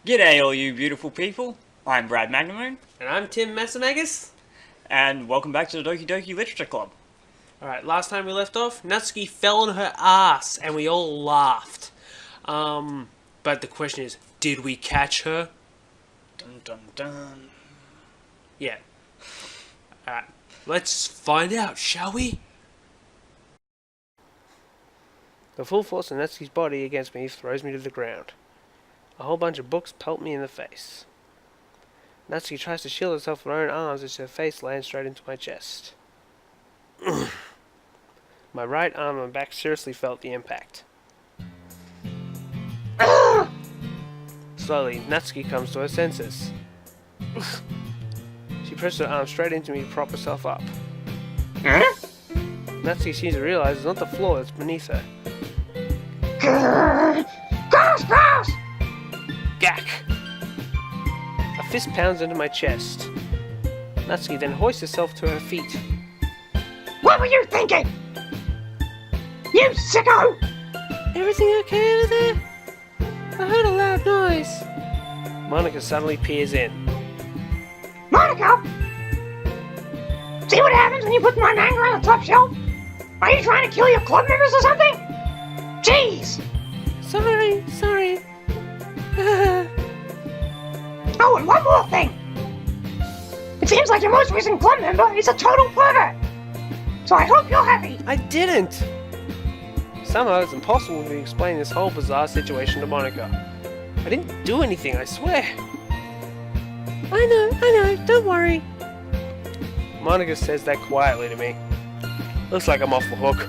G'day all you beautiful people, I'm Brad Magnamune, And I'm Tim Masamagus. and welcome back to the Doki Doki Literature Club. Alright, last time we left off, Natsuki fell on her ass and we all laughed. But the question is, did we catch her? Dun dun dun. Yeah. Alright, let's find out, shall we? The full force of Natsuki's body against me throws me to the ground. A whole bunch of books pelt me in the face. Natsuki tries to shield herself with her own arms as her face lands straight into my chest. My right arm and back seriously felt the impact. Slowly, Natsuki comes to her senses. She presses her arm straight into me to prop herself up. Natsuki seems to realize it's not the floor that's beneath her. Gross! Gack! A fist pounds into my chest. Natsuki then hoists herself to her feet. What were you thinking? You sicko! Everything okay over there? I heard a loud noise. Monika suddenly peers in. Monika! See what happens when you put my manga on the top shelf? Are you trying to kill your club members or something? Jeez! Sorry. Oh, and one more thing! It seems like your most recent club member is a total pervert! So I hope you're happy! I didn't! Somehow it's impossible to explain this whole bizarre situation to Monika. I didn't do anything, I swear. I know, don't worry. Monika says that quietly to me. Looks like I'm off the hook.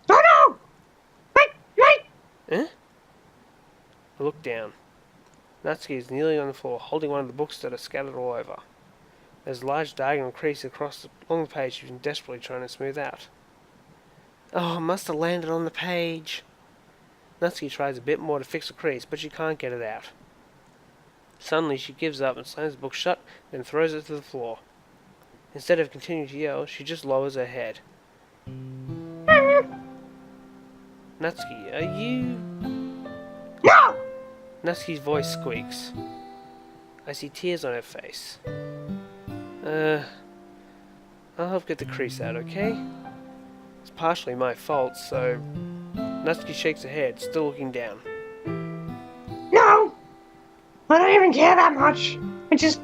Oh no! Wait! Eh? I look down. Natsuki is kneeling on the floor, holding one of the books that are scattered all over. There's a large diagonal crease along the page she's been desperately trying to smooth out. Oh, it must have landed on the page. Natsuki tries a bit more to fix the crease, but she can't get it out. Suddenly she gives up and slams the book shut, then throws it to the floor. Instead of continuing to yell, she just lowers her head. Natsuki, are you... No! Natsuki's voice squeaks. I see tears on her face. I'll help get the crease out, okay? It's partially my fault, so... Natsuki shakes her head, still looking down. No! I don't even care that much. I'm just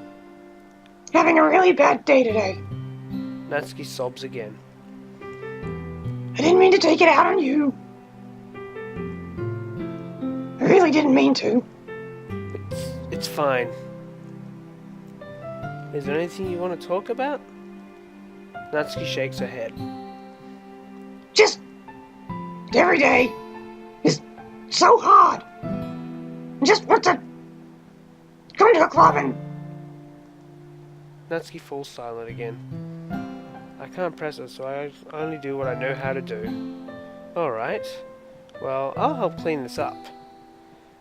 having a really bad day today. Natsuki sobs again. I didn't mean to take it out on you. I really didn't mean to. It's fine. Is there anything you want to talk about? Natsuki shakes her head. Just every day is so hard. I just want to come to a club and... Natsuki falls silent again. I can't press her, so I only do what I know how to do. Alright. Well, I'll help clean this up.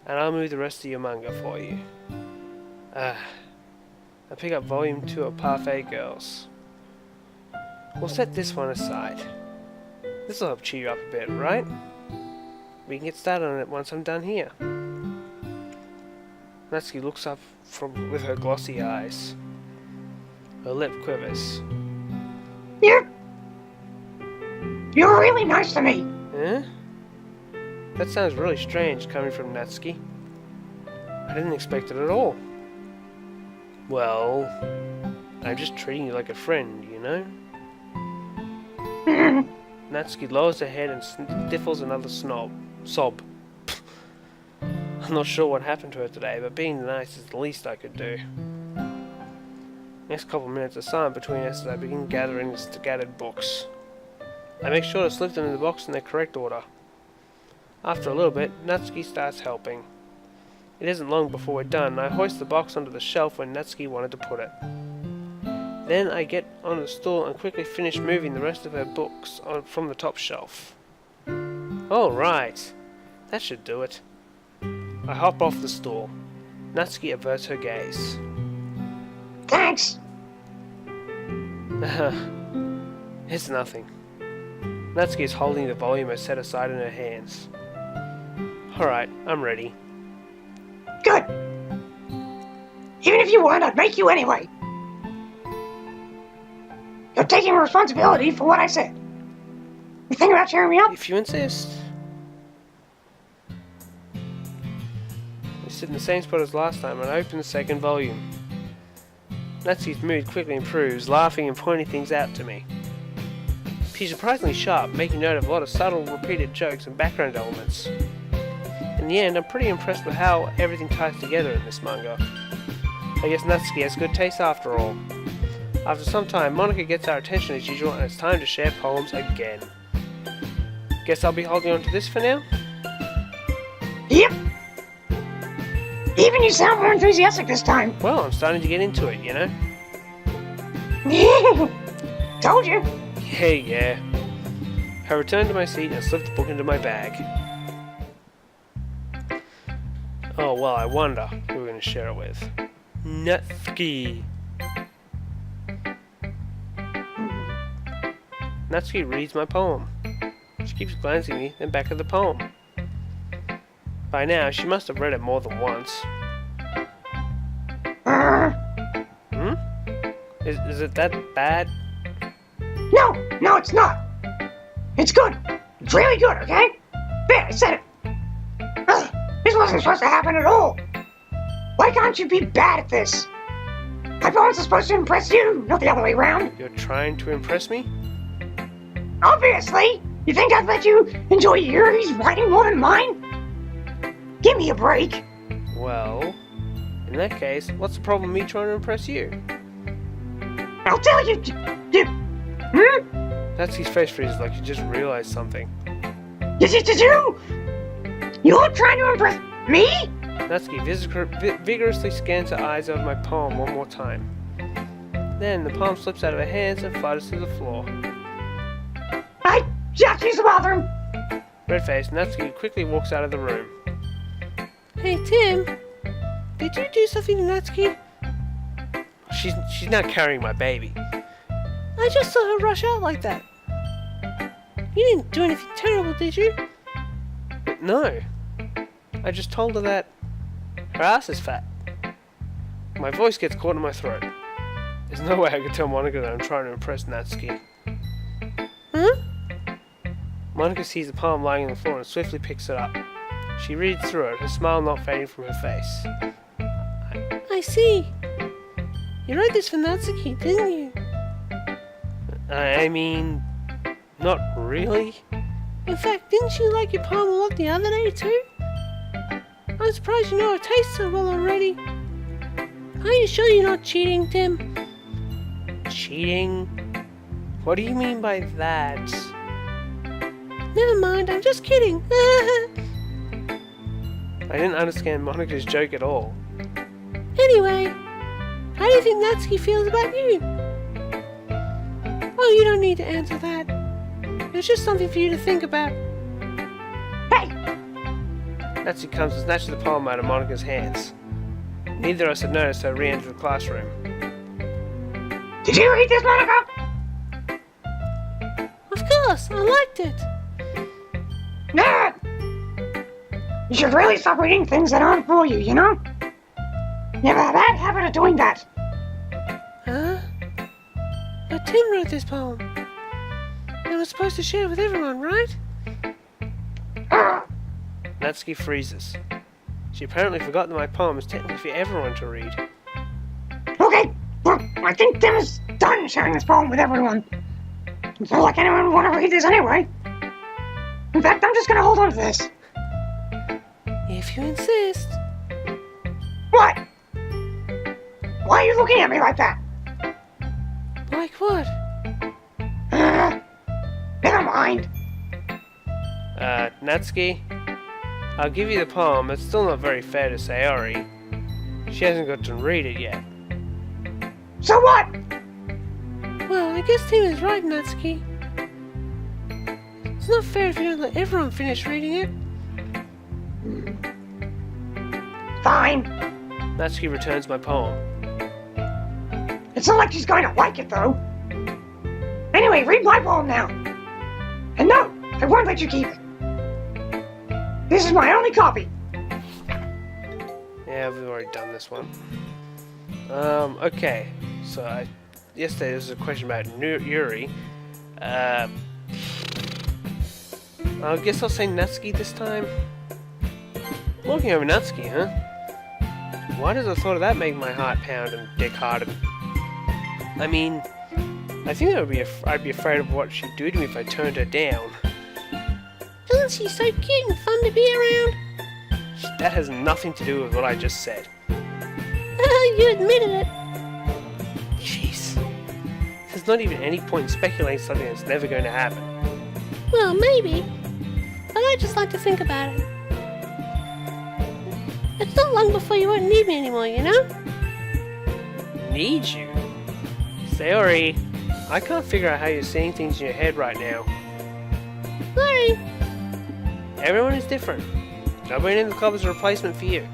And I'll move the rest of your manga for you. I pick up volume 2 of Parfait Girls. We'll set this one aside. This'll help cheer you up a bit, right? We can get started on it once I'm done here. Natsuki looks up with her glossy eyes. Her lip quivers. You're really nice to me. Eh? That sounds really strange coming from Natsuki. I didn't expect it at all. Well, I'm just treating you like a friend, you know? Natsuki lowers her head and stifles another sob. I'm not sure what happened to her today, but being nice is the least I could do. Next couple of minutes are silent between us as I begin gathering the scattered books. I make sure to slip them in the box in their correct order. After a little bit, Natsuki starts helping. It isn't long before we're done, and I hoist the box onto the shelf where Natsuki wanted to put it. Then I get on the stool and quickly finish moving the rest of her books from the top shelf. Alright, that should do it. I hop off the stool. Natsuki averts her gaze. Thanks. It's nothing. Natsuki is holding the volume I set aside in her hands. Alright, I'm ready. Even if you weren't, I'd make you anyway. You're taking responsibility for what I said. You think about cheering me up? If you insist. We sit in the same spot as last time and I open the second volume. Natsuki's mood quickly improves, laughing and pointing things out to me. She's surprisingly sharp, making note of a lot of subtle, repeated jokes and background elements. In the end, I'm pretty impressed with how everything ties together in this manga. I guess Natsuki has good taste after all. After some time, Monika gets our attention as usual and it's time to share poems again. Guess I'll be holding on to this for now? Yep. Even you sound more enthusiastic this time. Well, I'm starting to get into it, you know? Told you. Yeah. I returned to my seat and slipped the book into my bag. Oh, well, I wonder who we're going to share it with. Natsuki. Natsuki reads my poem. She keeps glancing at me, then back at the poem. By now, she must have read it more than once. Is it that bad? No, it's not. It's good. It's really good, okay? There, I said it. Ugh, this wasn't supposed to happen at all. Why can't you be bad at this? My poems are supposed to impress you, not the other way around. You're trying to impress me? Obviously. You think I'd let you enjoy Yuri's writing more than mine? Give me a break. Well, in that case, what's the problem with me trying to impress you? I'll tell you. Natsuki's face freezes like she just realized something. You? You're trying to impress me? Natsuki vigorously scans her eyes over my poem one more time. Then the palm slips out of her hands and flutters to the floor. I just used the bathroom. Red-faced, Natsuki quickly walks out of the room. Hey Tim, did you do something to Natsuki? She's not carrying my baby. I just saw her rush out like that. You didn't do anything terrible, did you? No. I just told her that her ass is fat. My voice gets caught in my throat. There's no way I could tell Monika that I'm trying to impress Natsuki. Huh? Monika sees the palm lying on the floor and swiftly picks it up. She reads through it, her smile not fading from her face. I see. You wrote this for Natsuki, didn't you? I mean, not really. In fact, didn't she like your poem a lot the other day too? I'm surprised you know her taste so well already. Are you sure you're not cheating, Tim? Cheating? What do you mean by that? Never mind, I'm just kidding. I didn't understand Monika's joke at all. Anyway, how do you think Natsuki feels about you? Oh, you don't need to answer that. It's just something for you to think about. Hey! Natsuki comes and snatches the poem out of Monika's hands. Neither of us had noticed her re-enter the classroom. Did you read this, Monika? Of course, I liked it. Nah! You should really stop reading things that aren't for you, you know? You have a bad habit of doing that. Huh? But Tim wrote this poem. And was supposed to share it with everyone, right? Natsuki freezes. She apparently forgot that my poem is technically for everyone to read. Okay, well, I think Tim is done sharing this poem with everyone. It's not like anyone would want to read this anyway. In fact, I'm just gonna hold on to this. If you insist. What? Why are you looking at me like that? Like what? Never mind. Natsuki, I'll give you the poem. It's still not very fair to Sayori. She hasn't got to read it yet. So what? Well, I guess Tim is right, Natsuki. It's not fair if you don't let everyone finish reading it. Fine. Natsuki returns my poem. It's not like she's going to like it, though. Anyway, read my poem now. And no, I won't let you keep it. This is my only copy. Yeah, we've already done this one. Okay. So, yesterday there was a question about Yuri. I guess I'll say Natsuki this time. Looking over Natsuki, huh? Why does the thought of that make my heart pound and dick harden? I mean, I think I'd be afraid of what she'd do to me if I turned her down. Isn't she so cute and fun to be around? That has nothing to do with what I just said. You admitted it. Jeez. There's not even any point in speculating something that's never going to happen. Well, maybe. But I just like to think about it. It's not long before you won't need me anymore, you know? Need you? Sayori, I can't figure out how you're seeing things in your head right now. Sorry. Everyone is different. Nobody in the club is a replacement for you.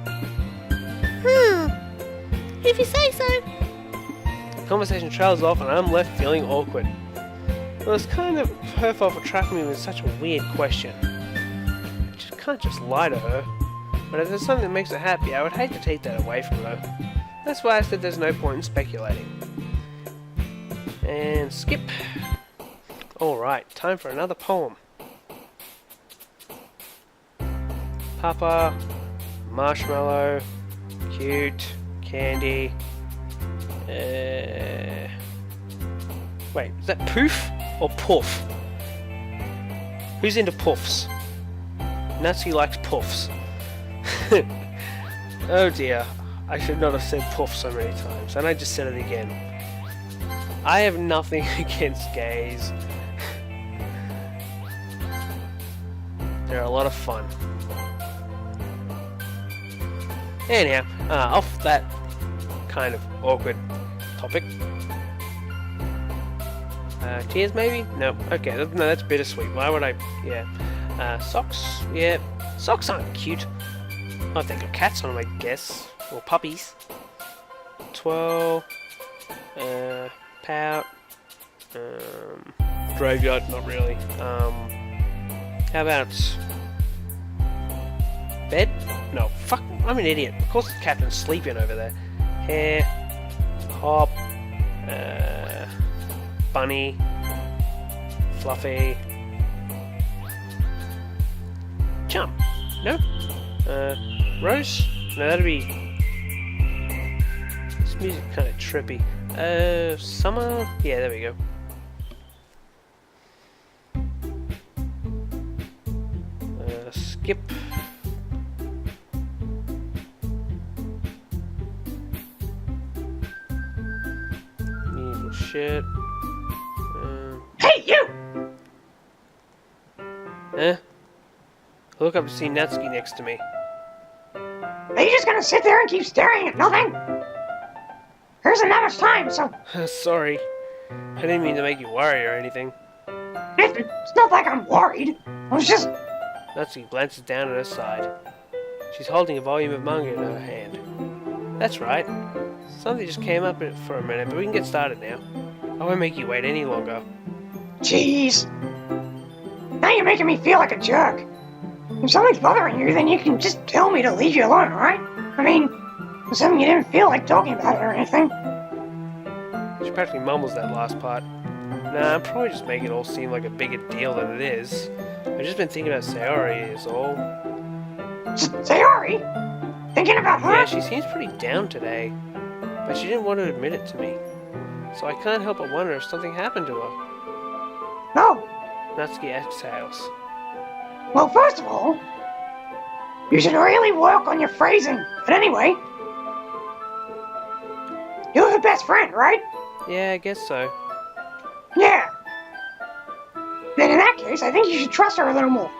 If you say so. The conversation trails off and I'm left feeling awkward. Well, it's kind of her fault for trapping me with such a weird question. I just can't just lie to her. But if there's something that makes her happy, I would hate to take that away from her. That's why I said there's no point in speculating. And skip. Alright, time for another poem. Papa, marshmallow, cute, candy. Wait, is that poof or puff? Who's into puffs? Natsuki likes puffs. Oh dear, I should not have said puff so many times, and I just said it again. I have nothing against gays. They're a lot of fun. Anyhow, off that kind of awkward topic. Tears maybe? No. Okay, no, that's bittersweet. Why would I? Yeah. Socks? Yeah. Socks aren't cute. Oh, they got cats on them, I guess. Or puppies. 12. Pout. Graveyard, not really. How about bed? No, fuck, I'm an idiot. Of course the captain's sleeping over there. Hair. Hop. Bunny. Fluffy. Jump. No? Rose? No, that'd be... This music kind of trippy. Summer? Yeah, there we go. Skip. Usual shit. Hey, you! I look up to see Natsuki next to me. Are you just gonna sit there and keep staring at nothing? There isn't that much time, so... Sorry. I didn't mean to make you worry or anything. It's not like I'm worried. I was just... Natsuki glances down at her side. She's holding a volume of manga in her hand. That's right. Something just came up for a minute, but we can get started now. I won't make you wait any longer. Jeez. Now you're making me feel like a jerk. If something's bothering you, then you can just tell me to leave you alone, alright? I mean, assuming you didn't feel like talking about it or anything. She practically mumbles that last part. Nah, I'm probably just making it all seem like a bigger deal than it is. I've just been thinking about Sayori, is all. Sayori? Thinking about her? Yeah, she seems pretty down today. But she didn't want to admit it to me. So I can't help but wonder if something happened to her. No. Natsuki exhales. Well, first of all, you should really work on your phrasing. But anyway, you're her best friend, right? Yeah, I guess so. Yeah. Then in that case, I think you should trust her a little more.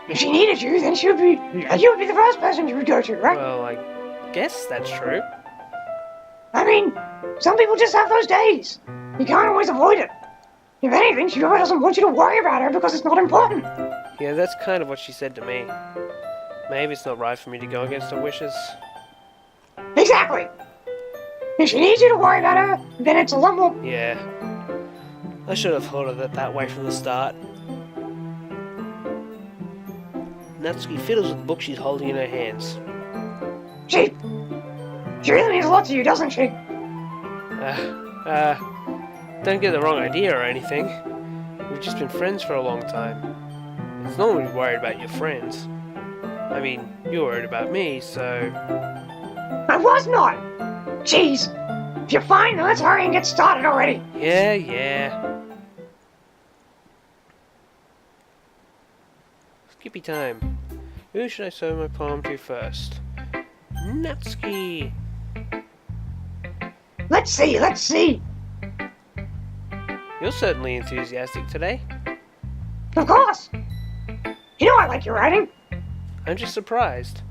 If she needed you, then you would be the first person you would go to, right? Well, I guess that's true. I mean, some people just have those days. You can't always avoid it. If anything, she really doesn't want you to worry about her because it's not important. Yeah, that's kind of what she said to me. Maybe it's not right for me to go against her wishes. Exactly. If she needs you to worry about her, then it's a lot more... Yeah. I should have thought of it that way from the start. Natsuki fiddles with the book she's holding in her hands. She She really means a lot to you, doesn't she? Don't get the wrong idea or anything. We've just been friends for a long time. It's normal to be worried about your friends. I mean, you're worried about me, so... I was not! Jeez! If you're fine, then let's hurry and get started already! Yeah. Skippy time. Who should I show my poem to first? Natsuki! Let's see! You're certainly enthusiastic today. Of course! You know I like your writing! I'm just surprised.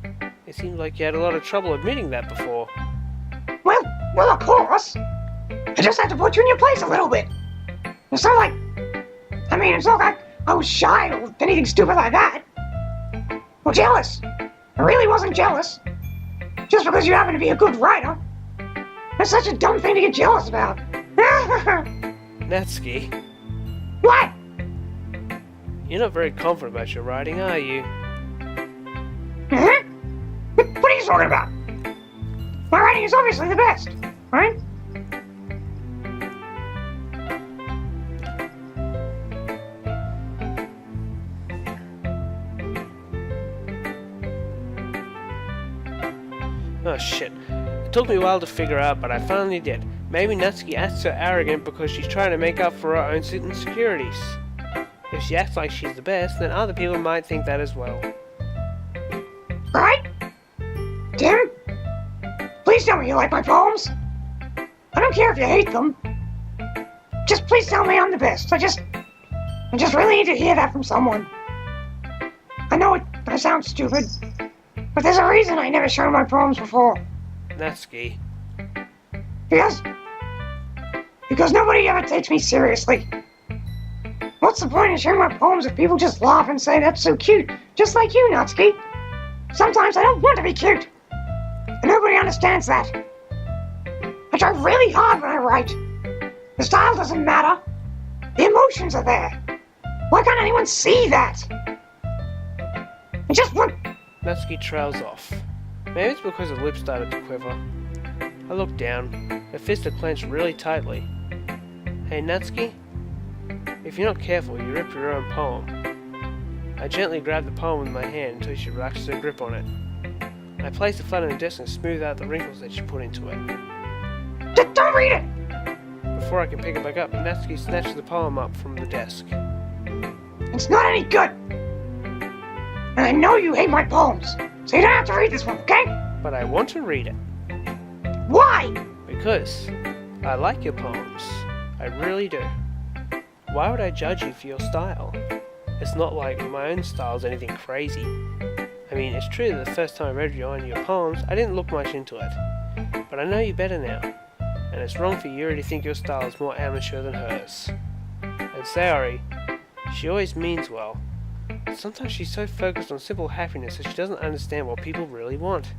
It seemed like you had a lot of trouble admitting that before. Well, of course! I just had to put you in your place a little bit. It's not like... I mean, it's not like I was shy or anything stupid like that. Or jealous. I really wasn't jealous. Just because you happen to be a good writer. That's such a dumb thing to get jealous about. Natsuki, What? you're not very confident about your writing, are you? Huh? What are you talking about? My writing is obviously the best, right? Oh shit. It took me a while to figure out, but I finally did. Maybe Natsuki acts so arrogant because she's trying to make up for her own insecurities. If she acts like she's the best, then other people might think that as well. Right? Tim? Please tell me you like my poems. I don't care if you hate them. Just please tell me I'm the best. I just really need to hear that from someone. I know I sound stupid, but there's a reason I never shown my poems before. Natsuki. Because nobody ever takes me seriously. What's the point in sharing my poems if people just laugh and say that's so cute, just like you, Natsuki? Sometimes I don't want to be cute. And nobody understands that. I try really hard when I write. The style doesn't matter. The emotions are there. Why can't anyone see that? I just want... Natsuki trails off. Maybe it's because her lips started to quiver. I looked down. Her fist had clenched really tightly. Hey, Natsuki? If you're not careful, you rip your own poem. I gently grabbed the poem with my hand until she relaxed her grip on it. I placed it flat on the desk and smoothed out the wrinkles that she put into it. Don't read it! Before I could pick it back up, Natsuki snatched the poem up from the desk. It's not any good! And I know you hate my poems, so you don't have to read this one, okay? But I want to read it. Why? Because I like your poems. I really do. Why would I judge you for your style? It's not like my own style is anything crazy. I mean, it's true that the first time I read one of your poems, I didn't look much into it. But I know you better now. And it's wrong for Yuri to think your style is more amateur than hers. And Sayori, she always means well. Sometimes she's so focused on simple happiness that she doesn't understand what people really want.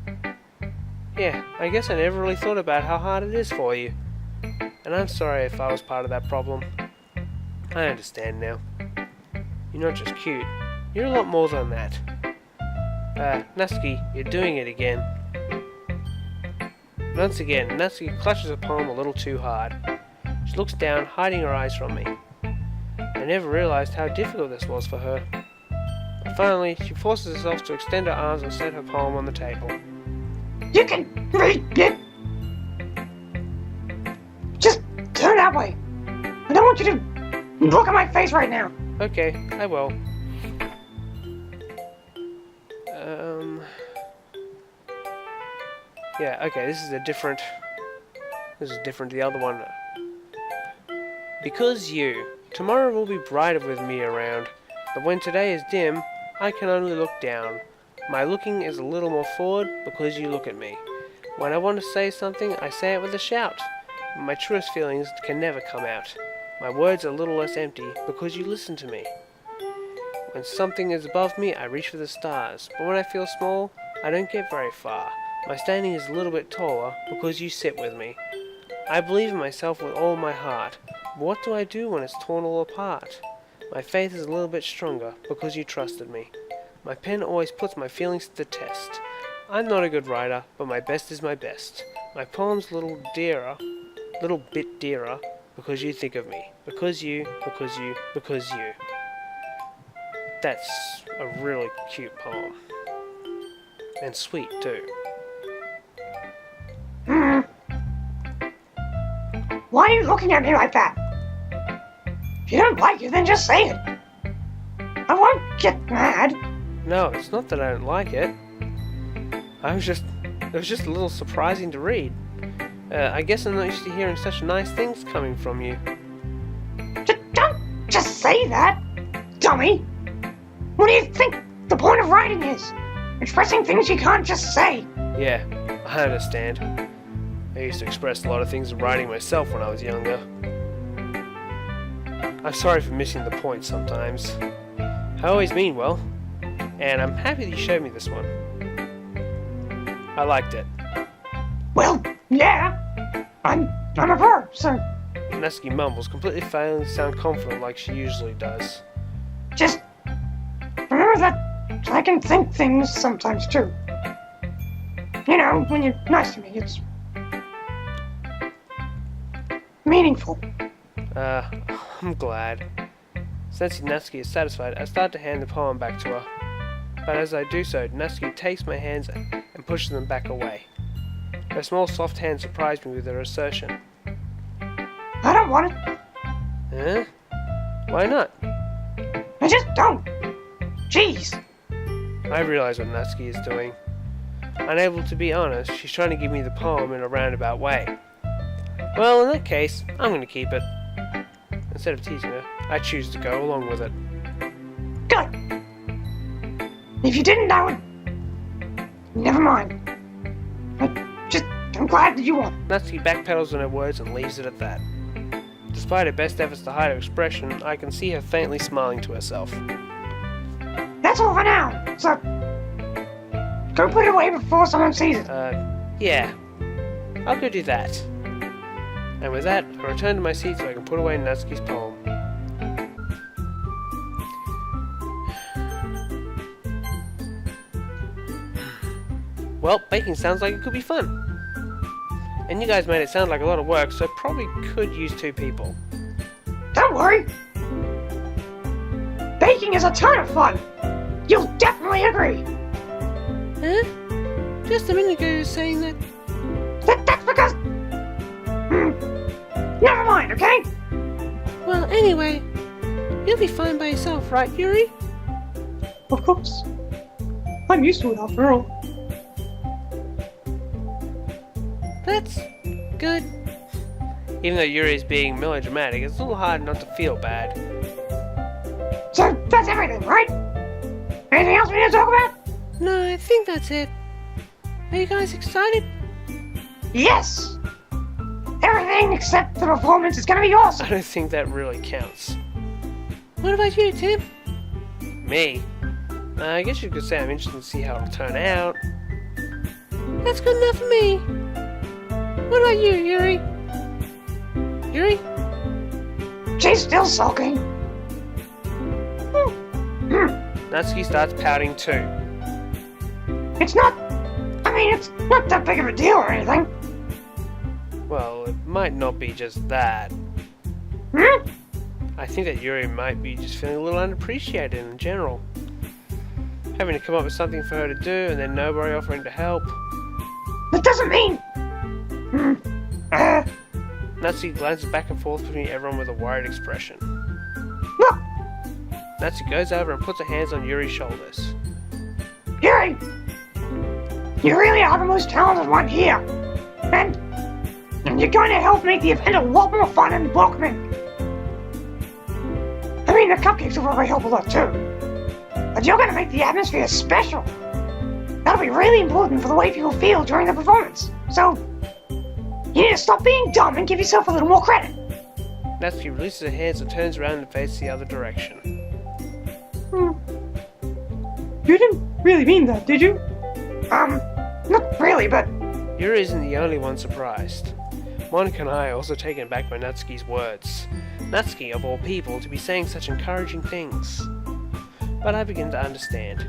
Yeah, I guess I never really thought about how hard it is for you. And I'm sorry if I was part of that problem. I understand now. You're not just cute, you're a lot more than that. Natsuki, you're doing it again. Once again, Natsuki clutches her poem a little too hard. She looks down, hiding her eyes from me. I never realized how difficult this was for her. But finally, she forces herself to extend her arms and set her poem on the table. You can read it. Just turn that way. I don't want you to look at my face right now. Okay, I will. Yeah, okay, this is different to the other one. Because you, tomorrow will be brighter with me around, but when today is dim, I can only look down. My looking is a little more forward because you look at me. When I want to say something, I say it with a shout. My truest feelings can never come out. My words are a little less empty because you listen to me. When something is above me, I reach for the stars, but when I feel small, I don't get very far. My standing is a little bit taller because you sit with me. I believe in myself with all my heart, but what do I do when it's torn all apart? My faith is a little bit stronger because you trusted me. My pen always puts my feelings to the test. I'm not a good writer, but my best is my best. My poem's a little bit dearer, because you think of me. Because you. That's a really cute poem. And sweet, too. Why are you looking at me like that? If you don't like it, then just say it. I won't get mad. No, it's not that I don't like it. It was just a little surprising to read. I guess I'm not used to hearing such nice things coming from you. Don't just say that, dummy. What do you think the point of writing is? Expressing things you can't just say. Yeah, I understand. I used to express a lot of things in writing myself when I was younger. I'm sorry for missing the point sometimes. I always mean well, and I'm happy that you showed me this one. I liked it. Well, yeah. I'm a verb, so Natsuki mumbles, completely failing to sound confident like she usually does. just remember that I can think things sometimes too. You know, when you're nice to me, it's meaningful. I'm glad. Sensing Natsuki is satisfied, I start to hand the poem back to her. But as I do so, Natsuki takes my hands and pushes them back away. Her small soft hand surprised me with her assertion. I don't want it. Huh? Why not? I just don't. Jeez. I realize what Natsuki is doing. Unable to be honest, she's trying to give me the poem in a roundabout way. Well, in that case, I'm going to keep it. Instead of teasing her, I choose to go along with it. Good. If you didn't know it, never mind. I'm glad that you won. Natsuki backpedals on her words and leaves it at that. Despite her best efforts to hide her expression, I can see her faintly smiling to herself. That's all for now. So, go put it away before someone sees it. Yeah. I'll go do that. And with that, I return to my seat so I can put away Natsuki's poem. Well, baking sounds like it could be fun. And you guys made it sound like a lot of work, so probably could use 2 people. Don't worry. Baking is a ton of fun. You'll definitely agree. Huh? Just a minute ago you were saying that... That's because... Never mind, okay? Well, anyway, you'll be fine by yourself, right, Yuri? Of course. I'm used to it after all. That's good. Even though Yuri is being melodramatic, it's a little hard not to feel bad. So, that's everything, right? Anything else we need to talk about? No, I think that's it. Are you guys excited? Yes! Everything except the performance is gonna be awesome! I don't think that really counts. What about you, Tim? Me? I guess you could say I'm interested to see how it'll turn out. That's good enough for me. What about you, Yuri? Yuri? She's still sulking. Natsuki starts pouting too. It's not that big of a deal or anything. Well, it might not be just that. I think that Yuri might be just feeling a little unappreciated in general. Having to come up with something for her to do and then nobody offering to help. That doesn't mean... Natsuki glances back and forth between everyone with a worried expression. Look, Natsuki goes over and puts her hands on Yuri's shoulders. Yuri! You really are the most talented one here. And you're going to help make the event a lot more fun and welcoming. I mean, the cupcakes will probably help a lot too. But you're going to make the atmosphere special. That'll be really important for the way people feel during the performance. So, you need to stop being dumb and give yourself a little more credit. Natsuki releases her hands and turns around and faces the other direction. You didn't really mean that, did you? Not really, but... Yuri isn't the only one surprised. Monika and I are also taken aback by Natsuki's words. Natsuki, of all people, to be saying such encouraging things. But I begin to understand.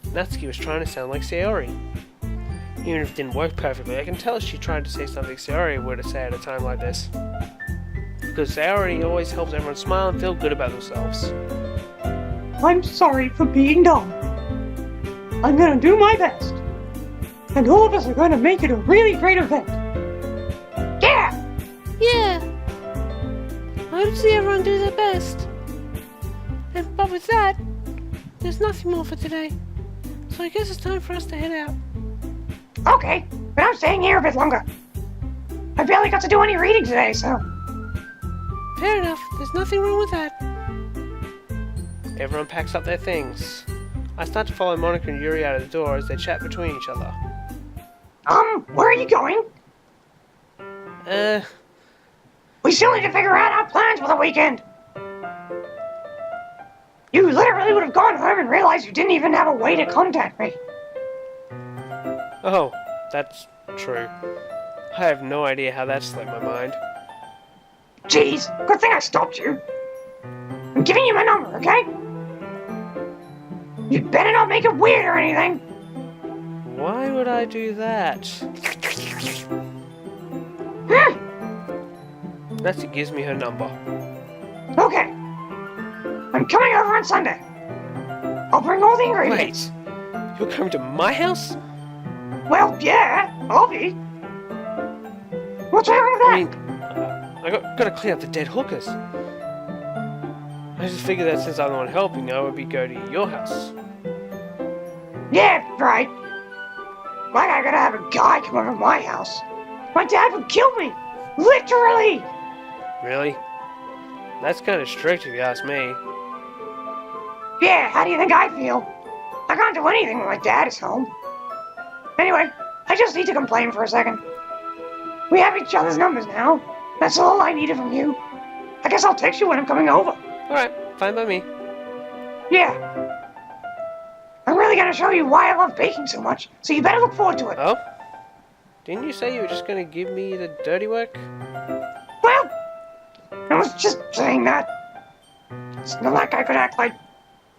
Natsuki was trying to sound like Sayori. Even if it didn't work perfectly, I can tell she tried to say something Sayori would have said at a time like this. Because Sayori always helps everyone smile and feel good about themselves. I'm sorry for being dumb. I'm gonna do my best. And all of us are gonna make it a really great event. Yeah! Yeah! I hope to see everyone do their best. But with that, there's nothing more for today. So I guess it's time for us to head out. Okay, but I'm staying here a bit longer. I barely got to do any reading today, so... Fair enough, there's nothing wrong with that. Everyone packs up their things. I start to follow Monika and Yuri out of the door as they chat between each other. Where are you going? We still need to figure out our plans for the weekend. You literally would have gone home and realized you didn't even have a way to contact me. Oh, that's true. I have no idea how that slipped my mind. Jeez, good thing I stopped you. I'm giving you my number, okay? You better not make it weird or anything. Why would I do that? Natsuki gives me her number. Okay. I'm coming over on Sunday. I'll bring all the ingredients. Wait, you're coming to my house? Well, yeah, I'll be. What's wrong with that? I mean, I gotta clean up the dead hookers. I just figured that since I'm the one helping, I would be going to your house. Yeah, right. Why I gotta have a guy come over to my house? My dad would kill me! Literally! Really? That's kind of strict if you ask me. Yeah, how do you think I feel? I can't do anything when my dad is home. Anyway, I just need to complain for a second. We have each other's numbers now. That's all I needed from you. I guess I'll text you when I'm coming over. Alright, fine by me. Yeah. I'm really gonna show you why I love baking so much, so you better look forward to it. Oh? Didn't you say you were just gonna give me the dirty work? Well, I was just saying that. It's not like I could act like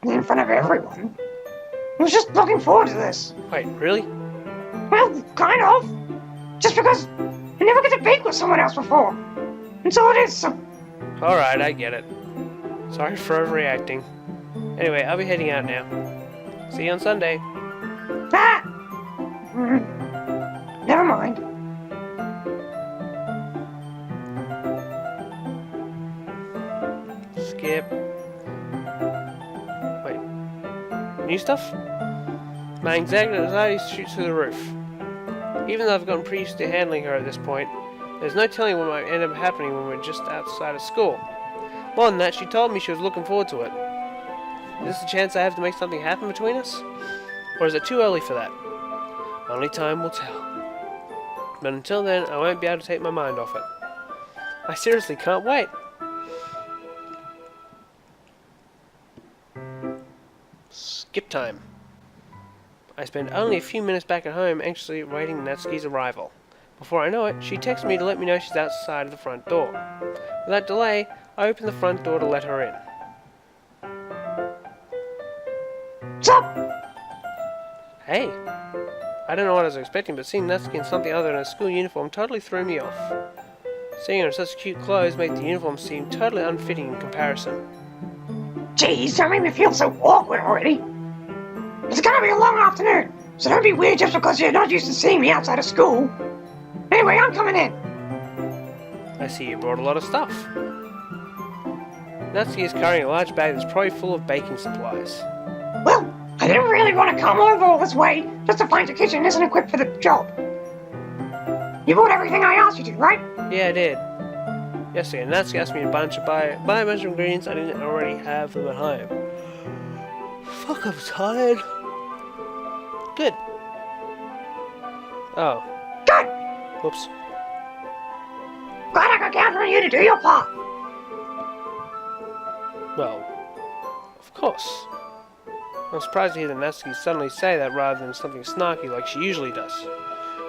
in front of everyone. I was just looking forward to this. Wait, really? Well, kind of. Just because I never get to bake with someone else before. And so it is, so... Alright, I get it. Sorry for overreacting. Anyway, I'll be heading out now. See you on Sunday. Ah! Never mind. Skip. Wait. New stuff? My anxiety shoots through the roof. Even though I've gotten pretty used to handling her at this point, there's no telling what might end up happening when we're just outside of school. More than that, she told me she was looking forward to it. Is this a chance I have to make something happen between us? Or is it too early for that? Only time will tell. But until then, I won't be able to take my mind off it. I seriously can't wait. Skip time. I spend only a few minutes back at home anxiously awaiting Natsuki's arrival. Before I know it, she texts me to let me know she's outside of the front door. Without delay, I open the front door to let her in. What's up? Hey. I don't know what I was expecting, but seeing Natsuki in something other than a school uniform totally threw me off. Seeing her in such cute clothes made the uniform seem totally unfitting in comparison. Jeez, don't make me feel so awkward already. It's gonna be a long afternoon, so don't be weird just because you're not used to seeing me outside of school. Anyway, I'm coming in. I see you brought a lot of stuff. Natsuki is carrying a large bag that's probably full of baking supplies. Well, I didn't really want to come over all this way just to find your kitchen isn't equipped for the job. You bought everything I asked you to, right? Yeah, I did. Yesterday, Natsuki asked me to buy a bunch of ingredients I didn't already have them at home. Fuck, I'm tired. Good. Oh. Good! Whoops. Glad I could count on you to do your part. Well, of course. I'm surprised to hear that Natsuki suddenly say that rather than something snarky like she usually does.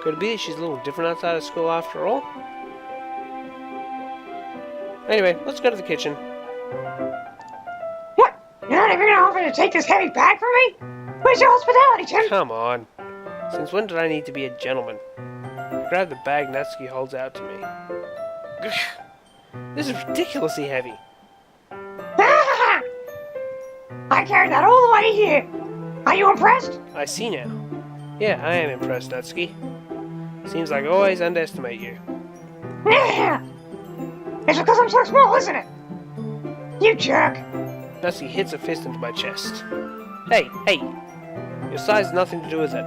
Could it be that she's a little different outside of school after all? Anyway, let's go to the kitchen. What? You're not even gonna offer to take this heavy bag from me? Where's your hospitality, Tim? Come on. Since when did I need to be a gentleman? I grab the bag Natsuki holds out to me. This is ridiculously heavy. I carried that all the way here. Are you impressed? I see now. Yeah, I am impressed, Natsuki. Seems like I always underestimate you. It's because I'm so small, isn't it? You jerk. Natsuki hits a fist into my chest. Hey, your size has nothing to do with it.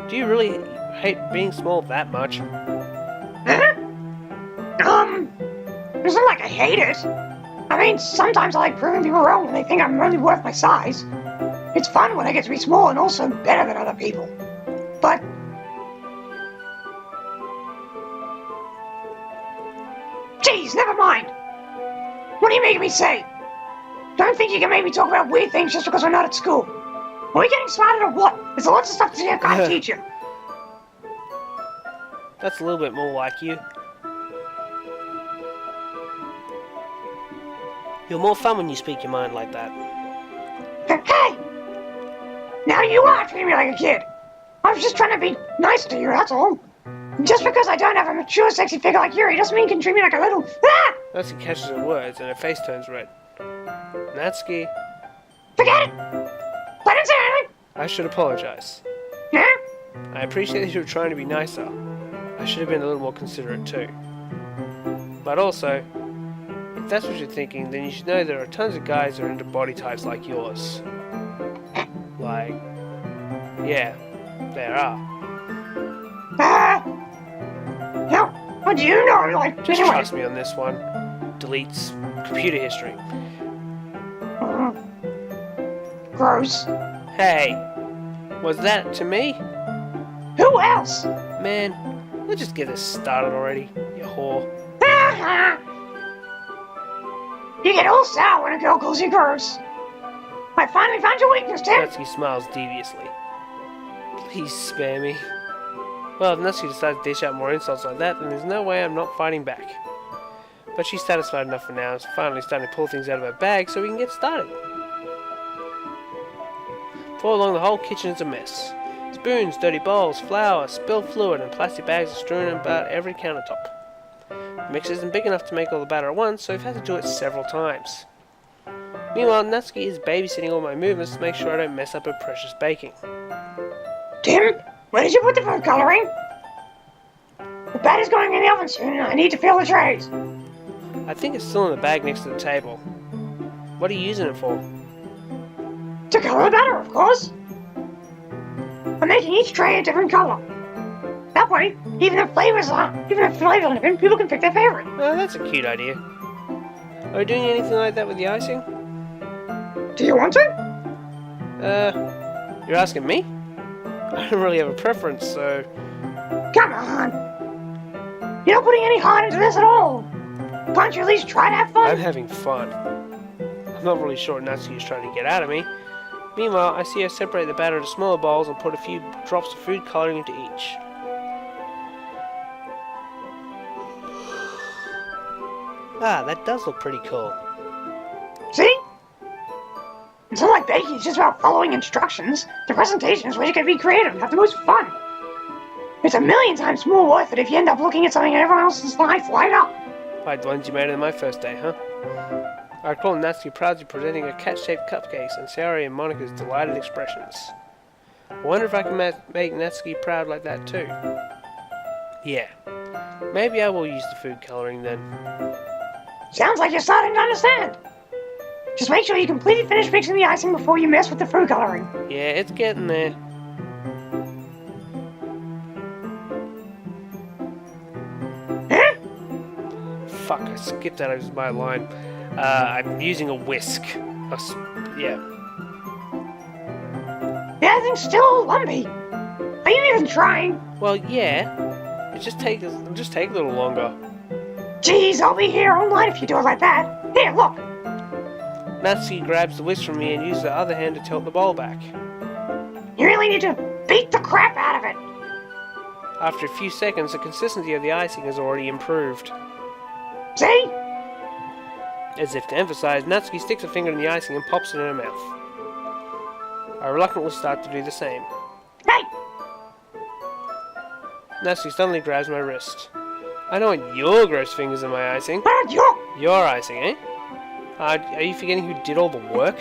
Do you really hate being small that much? It's not like I hate it. I mean, sometimes I like proving people wrong when they think I'm really worth my size. It's fun when I get to be small and also better than other people. But... Jeez, never mind. What are you making me say? Don't think you can make me talk about weird things just because we're not at school. Are we getting smarter or what? There's lots of stuff to see I can't teach you. That's a little bit more like you. You're more fun when you speak your mind like that. Hey! Now you are treating me like a kid. I was just trying to be nice to you, that's all. Just because I don't have a mature, sexy figure like Yuri doesn't mean you can treat me like a little... Ah! Natsuki catches her words and her face turns red. Natsuki... Forget it! I didn't say anything! I should apologize. Yeah? I appreciate that you were trying to be nicer. I should have been a little more considerate too. But also, if that's what you're thinking, then you should know there are tons of guys that are into body types like yours. Like... yeah, there are. How do you know, like, Just anyway? trust me on this one. Deletes computer history. Gross. Hey, was that to me? Who else? Man, let's just get this started already, you whore. You get all sour when a girl calls you gross. I finally found your weakness, Tim. Natsuki smiles deviously. Please spare me. Well, if Natsuki decides to dish out more insults like that, then there's no way I'm not fighting back. But she's satisfied enough for now, and is finally starting to pull things out of her bag so we can get started. Before long, the whole kitchen is a mess. Spoons, dirty bowls, flour, spilled fluid, and plastic bags are strewn about every countertop. The mix isn't big enough to make all the batter at once, so we've had to do it several times. Meanwhile, Natsuki is babysitting all my movements to make sure I don't mess up her precious baking. Tim, where did you put the food coloring? The batter's going in the oven soon and I need to fill the trays. I think it's still in the bag next to the table. What are you using it for? To color the batter, of course. I'm making each tray a different color. That way, even if flavors are different, people can pick their favorite. Oh, that's a cute idea. Are we doing anything like that with the icing? Do you want to? You're asking me? I don't really have a preference, so... Come on. You're not putting any heart into this at all. Can't you at least try to have fun? I'm having fun. I'm not really sure what Natsuki is trying to get out of me. Meanwhile, I see her separate the batter into smaller bowls and put a few drops of food coloring into each. Ah, that does look pretty cool. See? It's not like baking is just about following instructions. The presentation is where you can be creative and have the most fun. It's a million times more worth it if you end up looking at something and everyone else's lights light up. Like the ones you made on my first day, huh? I recall Natsuki proudly presenting her cat-shaped cupcakes and Sayori and Monika's delighted expressions. I wonder if I can make Natsuki proud like that too. Yeah, maybe I will use the food coloring then. Sounds like you're starting to understand. Just make sure you completely finish mixing the icing before you mess with the food coloring. Yeah, it's getting there. Huh? Fuck, I skipped out of my line. I'm using a whisk. Yeah. The icing's still lumpy. Are you even trying? Well, yeah. It just take a little longer. Jeez, I'll be here all night if you do it like that. Here, look. Natsuki grabs the whisk from me and uses the other hand to tilt the bowl back. You really need to beat the crap out of it. After a few seconds, the consistency of the icing has already improved. See? As if to emphasize, Natsuki sticks a finger in the icing and pops it in her mouth. I reluctantly start to do the same. Hey! Natsuki suddenly grabs my wrist. I don't want your gross fingers in my icing. What your? Your icing, eh? Are you forgetting who did all the work?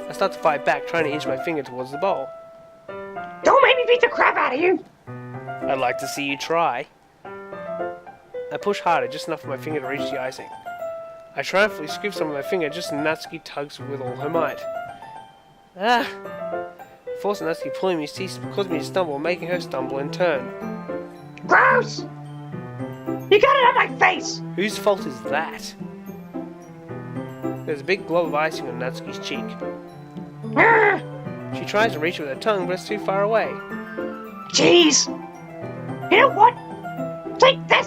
I start to fight back, trying to inch my finger towards the bowl. Don't make me beat the crap out of you. I'd like to see you try. I push harder, just enough for my finger to reach the icing. I triumphantly scoop some of my finger just as Natsuki tugs with all her might. Ah! Forcing Natsuki pulling me ceases, causing me to stumble, making her stumble in turn. Gross! You got it on my face! Whose fault is that? There's a big glob of icing on Natsuki's cheek. She tries to reach it with her tongue, but it's too far away. Jeez! You know what? Take this!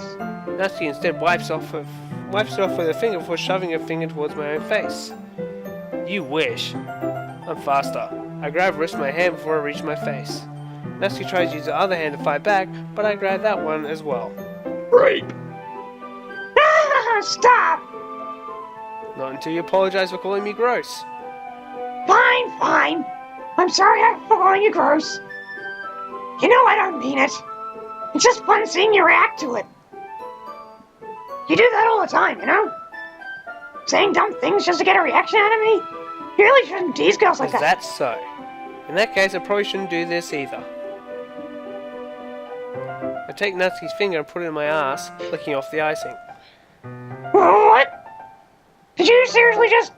Natsuki instead wipes it off with her finger before shoving her finger towards my own face. You wish. I'm faster. I grab her wrist with my hand before I reach my face. Natsuki tries to use the other hand to fight back, but I grab that one as well. Rape! Stop! Not until you apologize for calling me gross. Fine, fine. I'm sorry for calling you gross. You know I don't mean it. It's just fun seeing you react to it. You do that all the time, you know? Saying dumb things just to get a reaction out of me? You really shouldn't tease girls like Is that. that so? In that case, I probably shouldn't do this either. I take Natsuki's finger and put it in my ass, licking off the icing. What? Did you seriously just...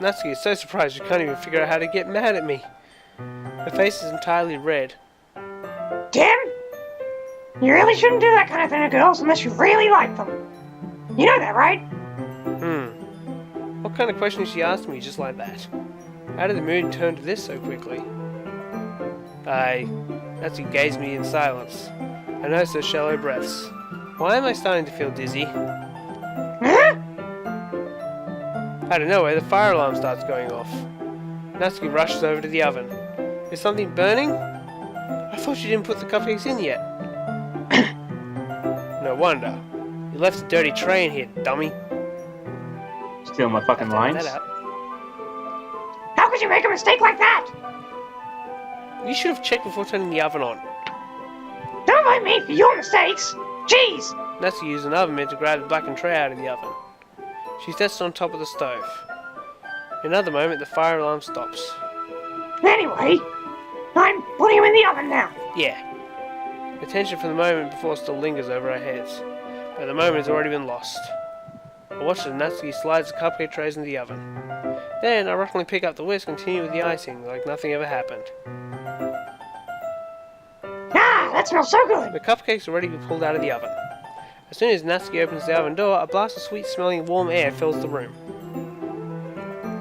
Natsuki is so surprised she can't even figure out how to get mad at me. Her face is entirely red. Tim? You really shouldn't do that kind of thing to girls unless you really like them. You know that, right? What kind of question she asked me just like that? How did the mood turn to this so quickly? Natsuki gazed at me in silence. I noticed her shallow breaths. Why am I starting to feel dizzy? Huh? Out of nowhere, the fire alarm starts going off. Natsuki rushes over to the oven. Is something burning? I thought you didn't put the cupcakes in yet. No wonder. You left a dirty tray in here, dummy. Steal my fucking lines. That out. How could you make a mistake like that? You should have checked before turning the oven on. Don't blame me for your mistakes. Jeez. Natsuki used an oven mitt to grab the blackened tray out of the oven. She sets it on top of the stove. In another moment, the fire alarm stops. Anyway, I'm putting him in the oven now. Yeah. The tension from the moment before still lingers over our heads, but the moment has already been lost. I watch as Natsuki slides the cupcake trays in the oven. Then I reluctantly pick up the whisk and continue with the icing like nothing ever happened. Ah, that smells so good. The cupcakes are ready to be pulled out of the oven. As soon as Natsuki opens the oven door, a blast of sweet-smelling warm air fills the room.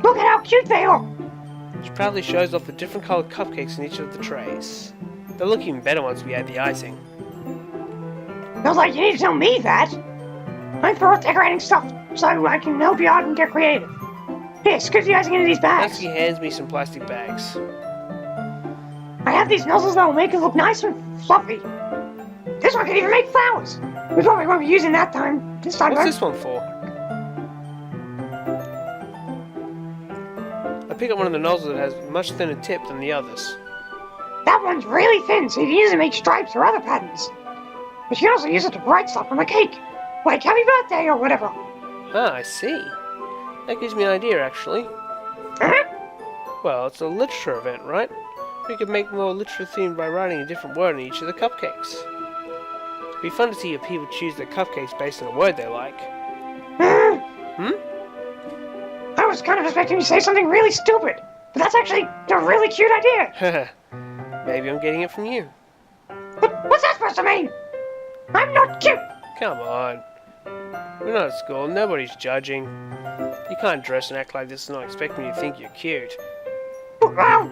Look at how cute they are. She proudly shows off the different coloured cupcakes in each of the trays. They'll look even better once we add the icing. Feels like you need to tell me that. I'm through with decorating stuff, so I can help you out and get creative. Here, scoop the icing into these bags. Natsuki hands me some plastic bags. I have these nozzles that will make it look nice and fluffy. This one could even make flowers. We probably won't be using that this time. What's this one for? I pick up one of the nozzles that has a much thinner tip than the others. That one's really thin, so you can use it to make stripes or other patterns. But you can also use it to write stuff on the cake, like happy birthday or whatever. Ah, I see. That gives me an idea, actually. Well, it's a literature event, right? We could make more literature themed by writing a different word on each of the cupcakes. It'd be fun to see if people choose their cupcakes based on a word they like. I was kind of expecting you to say something really stupid, but that's actually a really cute idea. Maybe I'm getting it from you. But what's that supposed to mean? I'm not cute. Come on. We're not at school, nobody's judging. You can't dress and act like this and not expect me to think you're cute. Well,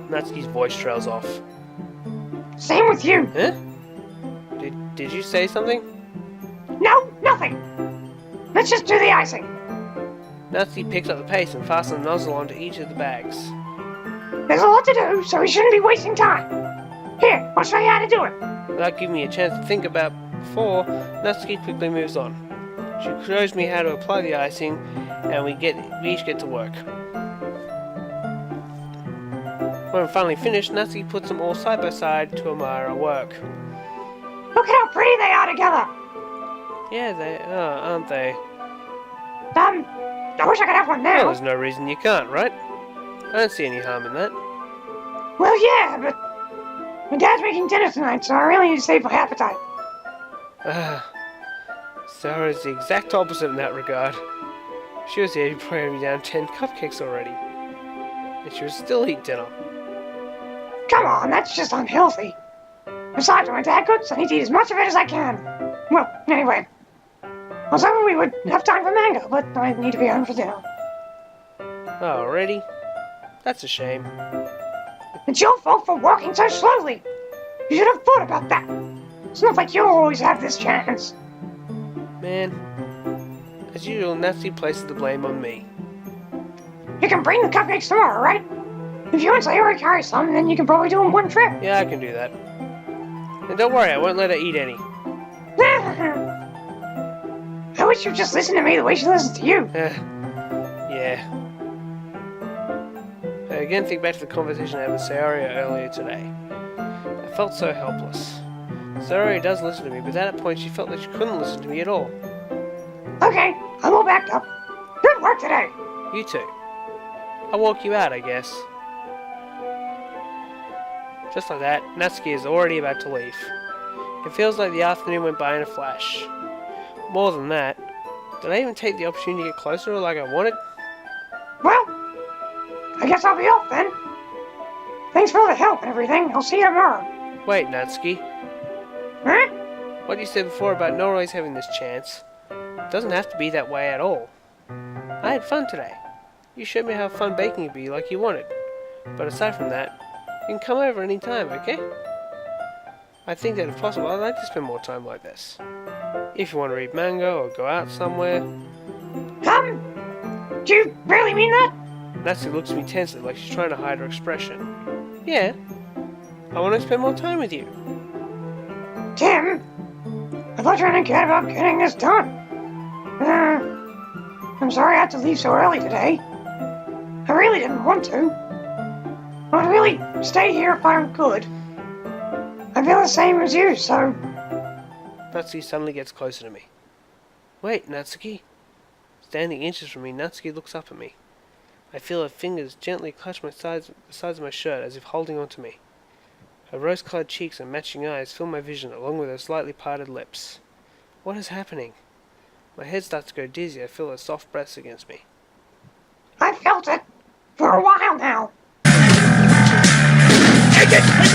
Natsuki's voice trails off. same with you. Huh? Did you say something? No, nothing. Let's just do the icing. Natsuki picks up the paste and fastens the nozzle onto each of the bags. There's a lot to do, so we shouldn't be wasting time. Here, I'll show you how to do it. Without giving me a chance to think about before, Natsuki quickly moves on. She shows me how to apply the icing, and we each get to work. When I'm finally finished, Natsuki puts them all side by side to admire our work. Look at how pretty they are together. Yeah, they are, aren't they? I wish I could have one Well, now. there's no reason you can't, right? I don't see any harm in that. Well, yeah, but my dad's making dinner tonight, so I really need to save my appetite. Sayori's the exact opposite in that regard. She was here pouring me down 10 cupcakes already. And she would still eat dinner. Come on, that's just unhealthy. Besides, when my dad cooks, I need to eat as much of it as I can. Well, anyway. I was hoping we would have time for mango, but I need to be home for dinner. Already? That's a shame. It's your fault for walking so slowly. You should have thought about that. It's not like you always have this chance. Man, as usual, Natsuki places the blame on me. You can bring the cupcakes tomorrow, right? If you and Sayori carry some, then you can probably do them one trip. Yeah, I can do that. And don't worry, I won't let her eat any. I wish you'd just listen to me the way she listens to you. Yeah. I again think back to the conversation I had with Sayori earlier today. I felt so helpless. Sayori does listen to me, but at that point she felt like she couldn't listen to me at all. Okay, I'm all backed up. Good work today. You too. I'll walk you out, I guess. Just like that, Natsuki is already about to leave. It feels like the afternoon went by in a flash. More than that, did I even take the opportunity to get closer like I wanted? Well, I guess I'll be off then. Thanks for all the help and everything. I'll see you tomorrow. Wait, Natsuki. Huh? What you said before about not always having this chance, it doesn't have to be that way at all. I had fun today. You showed me how fun baking would be like you wanted. But aside from that, you can come over any time, okay? I think that if possible, I'd like to spend more time like this. If you want to read manga or go out somewhere. Do you really mean that? Natsuki looks at me tensely like she's trying to hide her expression. Yeah, I want to spend more time with you. Tim, I thought you were good about getting this done. I'm sorry I had to leave so early today. I really didn't want to. I'd really stay here if I could. I feel the same as you, so... Natsuki suddenly gets closer to me. Wait, Natsuki. Standing inches from me, Natsuki looks up at me. I feel her fingers gently clutch the sides of my shirt as if holding on to me. Her rose-colored cheeks and matching eyes fill my vision along with her slightly parted lips. What is happening? My head starts to go dizzy. I feel her soft breaths against me. I felt it for a while now. Take it!